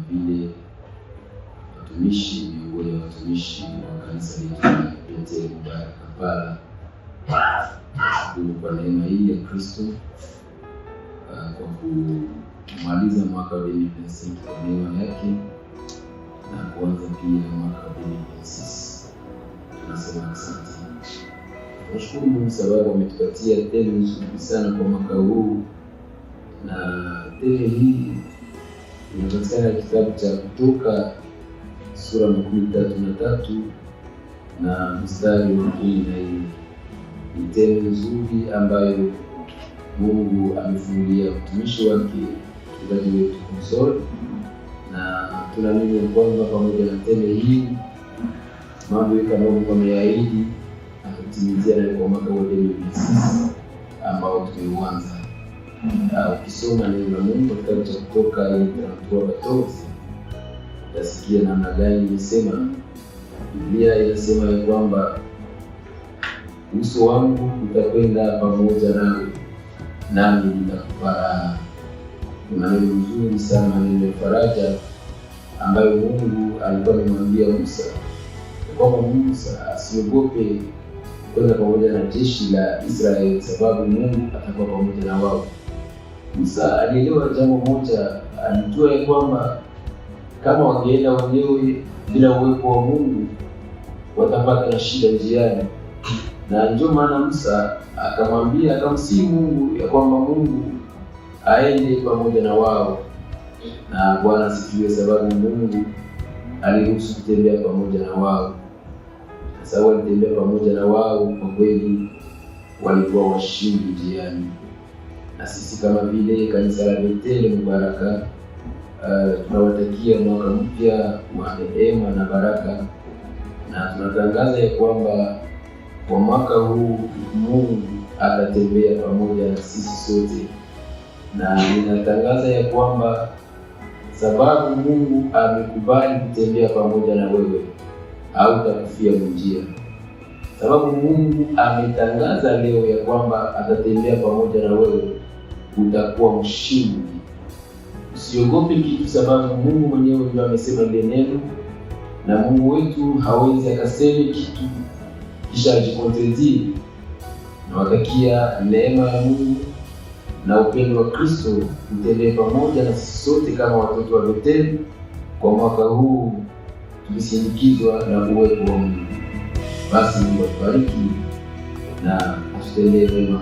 vile watumishi, miongoni mwa watumishi wa kanisa letu la Bethel Mubarak Kampala. Tunashukuru kwa neema hii ya Kristo kwa kumaliza mwaka wa 2025 kwa neema yake na kuanza pia mwaka wa 2026. Tunasema asante. Tunashukuru Mungu sababu ametupatia tele nzuri sana kwa mwaka huu, na tele hii inapatikana kitabu cha Kutoka sura 33 na mstari wa 14. Ni tele nzuri ambayo Mungu amefungulia mtumishi wake mchungaji wetu Console, na tunaamini kwamba pamoja na tele hii mambo kama Mungu ameahidi atatimizia na kwa mwaka wa 2026 ambao tumeuanza. Ukisoma neno la Mungu katika kitabu cha Kutoka 33:14 utasikia namna gani imesema. Biblia inasema ya kwamba uso wangu utakwenda pamoja nawe, nami nitakupa raha. Ni maneno mazuri sana, maneno ya faraja ambayo Mungu alikuwa amemwambia Musa kwamba Musa asiogope kwenda pamoja na jeshi la Israeli sababu Mungu atakuwa pamoja na wao. Musa alielewa jambo moja, alijua ya kwamba kama wangeenda wenyewe bila uwepo wa Mungu watapata na shida njiani, na ndio maana Musa akamsihi Mungu ya kwamba Mungu aende pamoja na wao. Na Bwana asifiwe, sababu Mungu aliruhusu kutembea pamoja na wao. Sasa walitembea pamoja na wao, kwa kweli walikuwa washindi njiani. Na sisi kama vile kanisa la Bethel Mubarak tunawatakia mwaka mpya wa neema na baraka, na tunatangaza ya kwamba kwa mwaka huu Mungu atatembea pamoja na sisi sote, na ninatangaza ya kwamba sababu Mungu amekubali kutembea pamoja na wewe, hautakufia njia. Sababu Mungu ametangaza leo ya kwamba atatembea pamoja na wewe, utakuwa mshindi. Usiogope kitu, sababu Mungu mwenyewe ndiye amesema ile neno, na Mungu wetu hawezi akasema kitu kisha ajikontredie. Nawatakia neema ya Mungu na upendo wa Kristo utembee pamoja na sisi sote kama watoto wa Bethel kwa mwaka huu, tukisindikizwa na uwepo wa Mungu. Basi Mungu atubariki na atutendee mema.